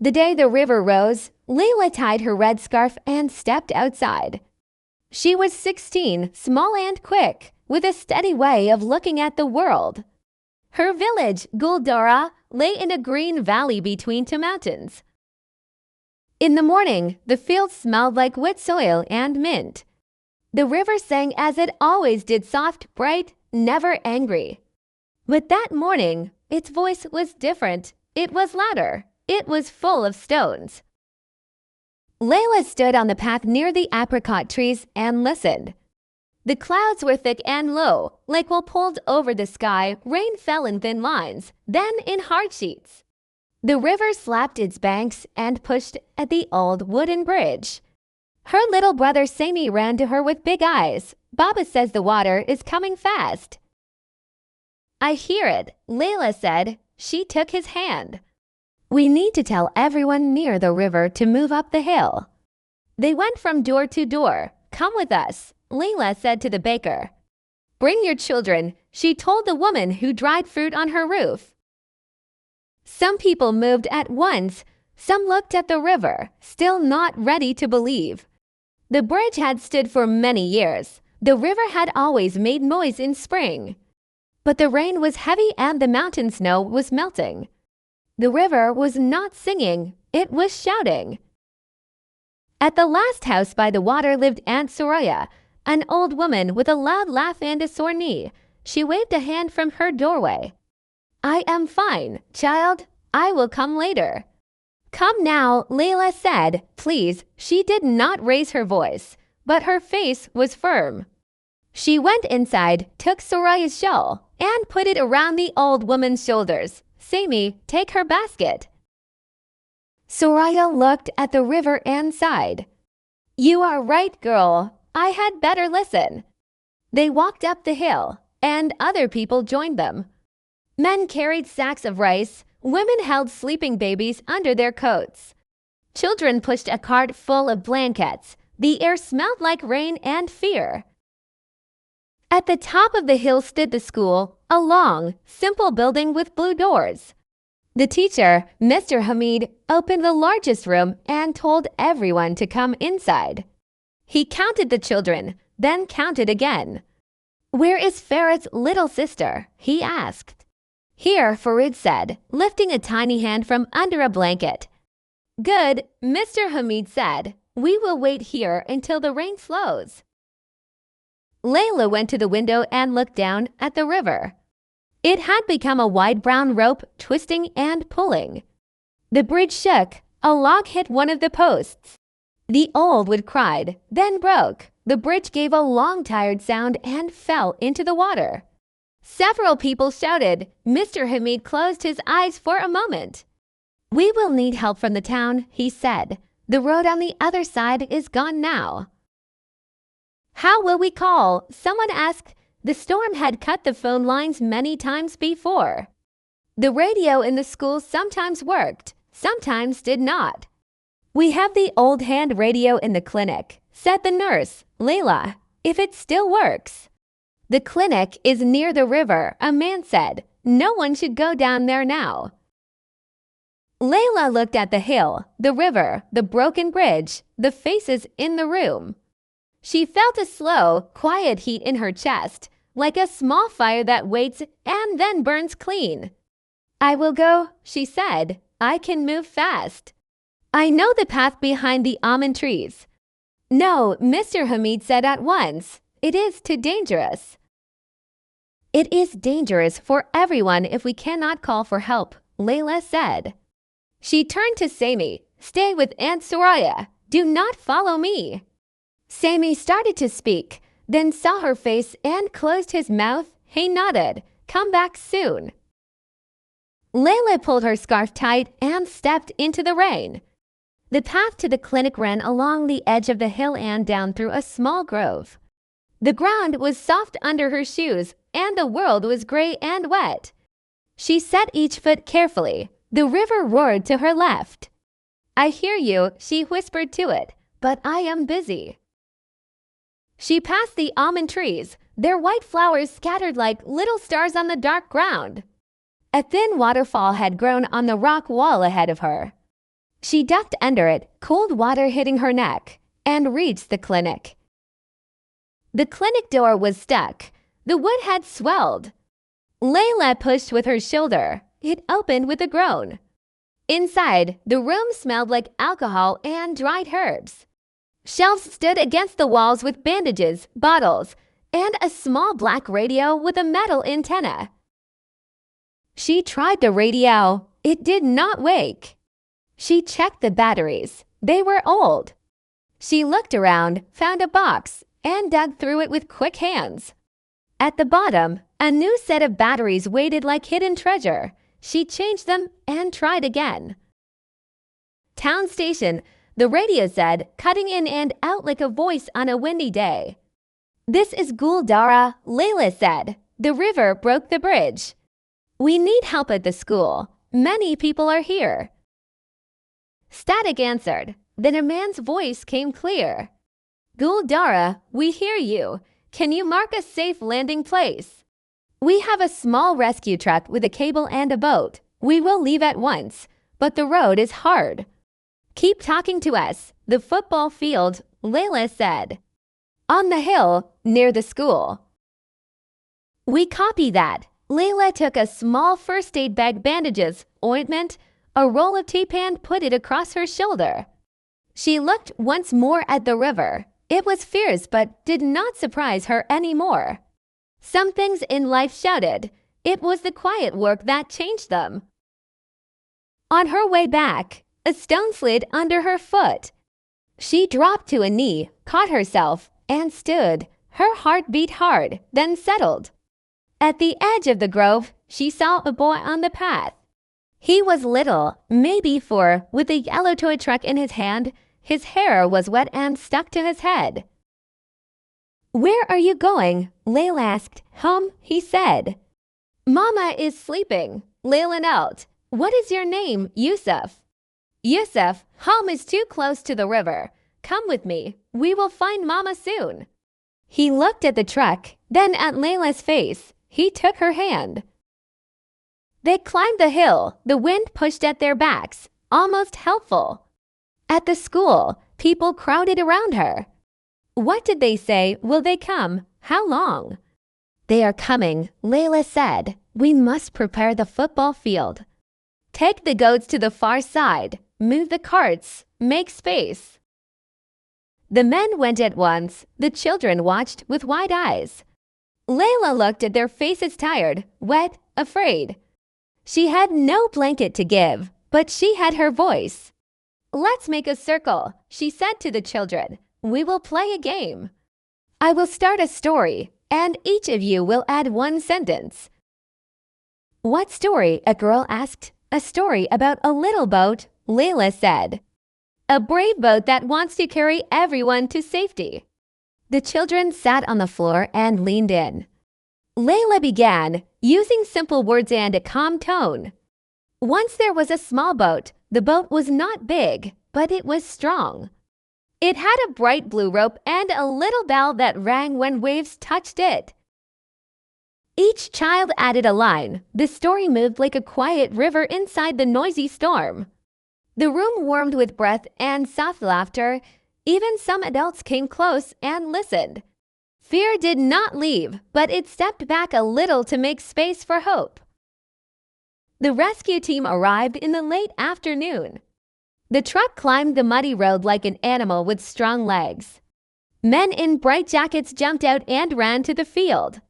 The day the river rose, Layla tied her red scarf and stepped outside. She was 16, small and quick, with a steady way of looking at the world. Her village, Guldara, lay in a green valley between two mountains. In the morning, the fields smelled like wet soil and mint. The river sang as it always did, soft, bright, never angry. But that morning, its voice was different. It was louder. It was full of stones. Layla stood on the path near the apricot trees and listened. The clouds were thick and low, like wool pulled over the sky. Rain fell in thin lines, then in hard sheets. The river slapped its banks and pushed at the old wooden bridge. Her little brother Sammy ran to her with big eyes. Baba says the water is coming fast. I hear it, Layla said. She took his hand. We need to tell everyone near the river to move up the hill. They went from door to door. Come with us, Layla said to the baker. Bring your children, she told the woman who dried fruit on her roof. Some people moved at once. Some looked at the river, still not ready to believe. The bridge had stood for many years. The river had always made noise in spring. But the rain was heavy and the mountain snow was melting. The river was not singing, it was shouting. At the last house by the water lived Aunt Soraya, an old woman with a loud laugh and a sore knee. She waved a hand from her doorway. I am fine, child. I will come later. Come now, Layla said, please. She did not raise her voice, but her face was firm. She went inside, took Soraya's shawl, and put it around the old woman's shoulders. Sammy, take her basket. Soraya looked at the river and sighed. You are right, girl. I had better listen. They walked up the hill, and other people joined them. Men carried sacks of rice. Women held sleeping babies under their coats. Children pushed a cart full of blankets. The air smelled like rain and fear. At the top of the hill stood the school, a long, simple building with blue doors. The teacher, Mr. Hamid, opened the largest room and told everyone to come inside. He counted the children, then counted again. Where is Farid's little sister? He asked. Here, Farid said, lifting a tiny hand from under a blanket. Good, Mr. Hamid said. We will wait here until the rain slows. Layla went to the window and looked down at the river. It had become a wide brown rope, twisting and pulling. The bridge shook. A log hit one of the posts. The old wood cried, then broke. The bridge gave a long, tired sound and fell into the water. Several people shouted. Mr. Hamid closed his eyes for a moment. We will need help from the town, he said. The road on the other side is gone now. How will we call? Someone asked. The storm had cut the phone lines many times before. The radio in the school sometimes worked, sometimes did not. We have the old hand radio in the clinic, said the nurse, Layla, if it still works. The clinic is near the river, a man said. No one should go down there now. Layla looked at the hill, the river, the broken bridge, the faces in the room. She felt a slow, quiet heat in her chest, like a small fire that waits and then burns clean. I will go, she said. I can move fast. I know the path behind the almond trees. No, Mr. Hamid said at once. It is too dangerous. It is dangerous for everyone if we cannot call for help, Layla said. She turned to Sammy. Stay with Aunt Soraya. Do not follow me. Sammy started to speak, then saw her face and closed his mouth. He nodded. Come back soon. Layla pulled her scarf tight and stepped into the rain. The path to the clinic ran along the edge of the hill and down through a small grove. The ground was soft under her shoes, and the world was gray and wet. She set each foot carefully. The river roared to her left. I hear you, she whispered to it, but I am busy. She passed the almond trees, their white flowers scattered like little stars on the dark ground. A thin waterfall had grown on the rock wall ahead of her. She ducked under it, cold water hitting her neck, and reached the clinic. The clinic door was stuck. The wood had swelled. Layla pushed with her shoulder. It opened with a groan. Inside, the room smelled like alcohol and dried herbs. Shelves stood against the walls with bandages, bottles, and a small black radio with a metal antenna. She tried the radio. It did not wake. She checked the batteries. They were old. She looked around, found a box, and dug through it with quick hands. At the bottom, a new set of batteries waited like hidden treasure. She changed them and tried again. Town station, the radio said, cutting in and out like a voice on a windy day. "This is Guldara," Layla said. "The river broke the bridge. We need help at the school. Many people are here." Static answered. Then a man's voice came clear. "Guldara, we hear you. Can you mark a safe landing place? We have a small rescue truck with a cable and a boat. We will leave at once, but the road is hard. Keep talking to us." The football field, Layla said. "On the hill, near the school." "We copy that." Layla took a small first aid bag, bandages, ointment, a roll of tape, and put it across her shoulder. She looked once more at the river. It was fierce but did not surprise her anymore. Some things in life shouted. It was the quiet work that changed them. On her way back, a stone slid under her foot. She dropped to a knee, caught herself, and stood. Her heart beat hard, then settled. At the edge of the grove, she saw a boy on the path. He was little, maybe 4, with a yellow toy truck in his hand. His hair was wet and stuck to his head. "Where are you going?" Layla asked. "Home," he said. "Mama is sleeping." Layla knelt. "What is your name?" "Yusuf." "Yusuf, home is too close to the river. Come with me. We will find Mama soon." He looked at the truck, then at Layla's face. He took her hand. They climbed the hill. The wind pushed at their backs, almost helpful. At the school, people crowded around her. What did they say? Will they come? How long? "They are coming," Layla said. "We must prepare the football field. Take the goats to the far side. Move the carts. Make space." The men went at once. The children watched with wide eyes. Layla looked at their faces, tired, wet, afraid. She had no blanket to give, but she had her voice. "Let's make a circle," she said to the children. "We will play a game. I will start a story, and each of you will add one sentence." "What story?" a girl asked. "A story about a little boat," Layla said. "A brave boat that wants to carry everyone to safety." The children sat on the floor and leaned in. Layla began, using simple words and a calm tone. "Once there was a small boat. The boat was not big, but it was strong. It had a bright blue rope and a little bell that rang when waves touched it." Each child added a line. The story moved like a quiet river inside the noisy storm. The room warmed with breath and soft laughter. Even some adults came close and listened. Fear did not leave, but it stepped back a little to make space for hope. The rescue team arrived in the late afternoon. The truck climbed the muddy road like an animal with strong legs. Men in bright jackets jumped out and ran to the field.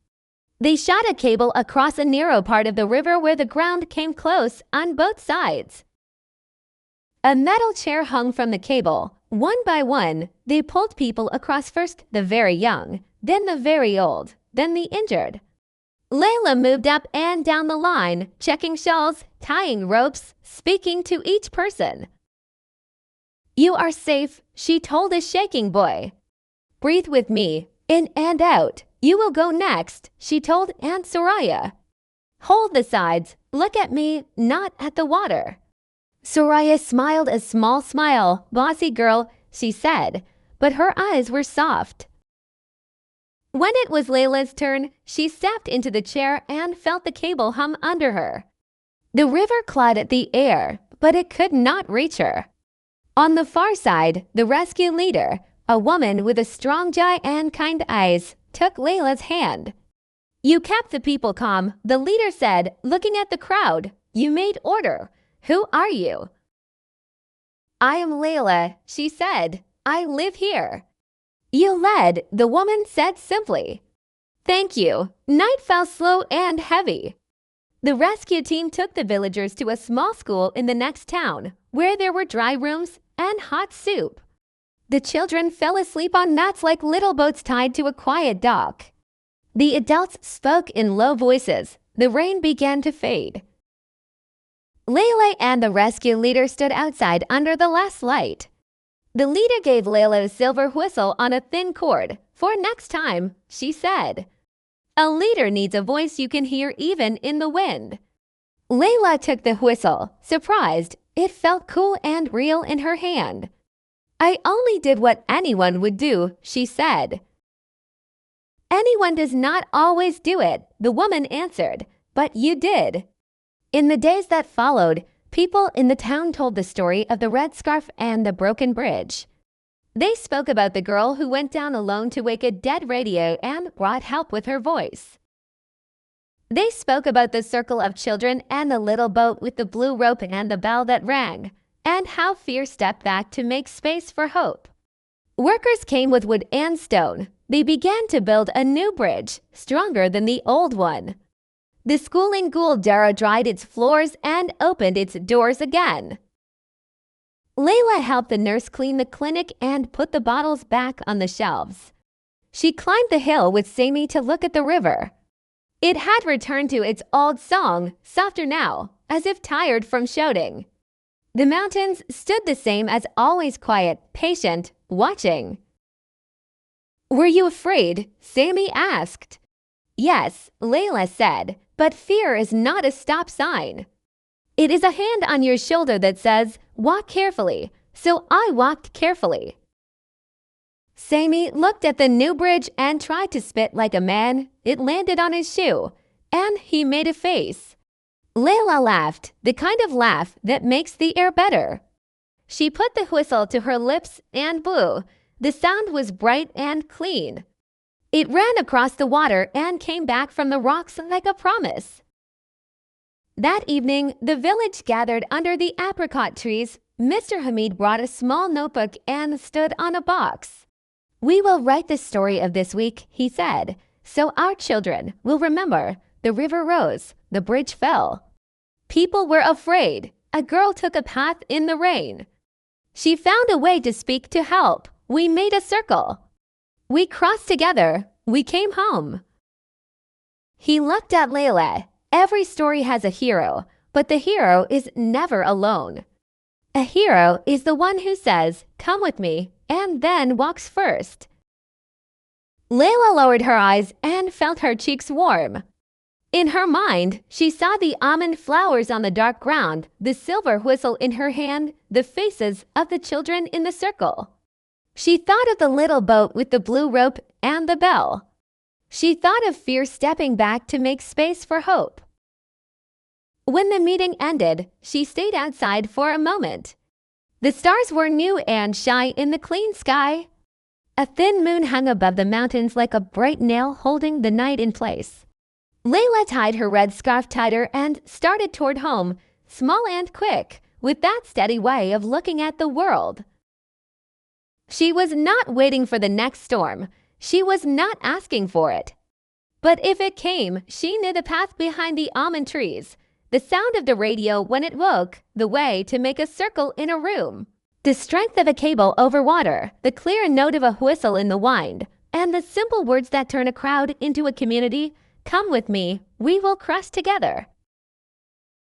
They shot a cable across a narrow part of the river where the ground came close on both sides. A metal chair hung from the cable. One by one, they pulled people across, first the very young, then the very old, then the injured. Layla moved up and down the line, checking shawls, tying ropes, speaking to each person. "You are safe," she told a shaking boy. "Breathe with me, in and out. You will go next," she told Aunt Soraya. "Hold the sides. Look at me, not at the water." Soraya smiled a small smile. "Bossy girl," she said, but her eyes were soft. When it was Layla's turn, she stepped into the chair and felt the cable hum under her. The river clawed at the air, but it could not reach her. On the far side, the rescue leader, a woman with a strong jaw and kind eyes, took Layla's hand. "You kept the people calm," the leader said, looking at the crowd. "You made order. Who are you?" "I am Layla," she said. "I live here." "You led," the woman said simply. "Thank you." Night fell slow and heavy. The rescue team took the villagers to a small school in the next town, where there were dry rooms and hot soup. The children fell asleep on mats like little boats tied to a quiet dock. The adults spoke in low voices. The rain began to fade. Layla and the rescue leader stood outside under the last light. The leader gave Layla a silver whistle on a thin cord. "For next time," she said. "A leader needs a voice you can hear even in the wind." Layla took the whistle, surprised. It felt cool and real in her hand. "I only did what anyone would do," she said. "Anyone does not always do it," the woman answered, "but you did." In the days that followed, people in the town told the story of the red scarf and the broken bridge. They spoke about the girl who went down alone to wake a dead radio and brought help with her voice. They spoke about the circle of children and the little boat with the blue rope and the bell that rang, and how fear stepped back to make space for hope. Workers came with wood and stone. They began to build a new bridge, stronger than the old one. The school in Guldara dried its floors and opened its doors again. Layla helped the nurse clean the clinic and put the bottles back on the shelves. She climbed the hill with Sammy to look at the river. It had returned to its old song, softer now, as if tired from shouting. The mountains stood the same as always, quiet, patient, watching. "Were you afraid?" Sammy asked. "Yes," Layla said, "but fear is not a stop sign. It is a hand on your shoulder that says, 'Walk carefully,' so I walked carefully." Sammy looked at the new bridge and tried to spit like a man. It landed on his shoe, and he made a face. Layla laughed, the kind of laugh that makes the air better. She put the whistle to her lips and blew. The sound was bright and clean. It ran across the water and came back from the rocks like a promise. That evening, the village gathered under the apricot trees. Mr. Hamid brought a small notebook and stood on a box. "We will write the story of this week," he said, "so our children will remember. The river rose, the bridge fell. People were afraid. A girl took a path in the rain. She found a way to speak to help. We made a circle. We crossed together. We came home." He looked at Layla. Every story has a hero, but the hero is never alone. A hero is the one who says, "Come with me," and then walks first. Layla lowered her eyes and felt her cheeks warm. In her mind, she saw the almond flowers on the dark ground, the silver whistle in her hand, the faces of the children in the circle. She thought of the little boat with the blue rope and the bell. She thought of fear stepping back to make space for hope. When the meeting ended, she stayed outside for a moment. The stars were new and shy in the clean sky. A thin moon hung above the mountains like a bright nail holding the night in place. Layla tied her red scarf tighter and started toward home, small and quick, with that steady way of looking at the world. She was not waiting for the next storm. She was not asking for it. But if it came, she knew the path behind the almond trees, the sound of the radio when it woke, the way to make a circle in a room, the strength of a cable over water, the clear note of a whistle in the wind, and the simple words that turn a crowd into a community. "Come with me, we will cross together."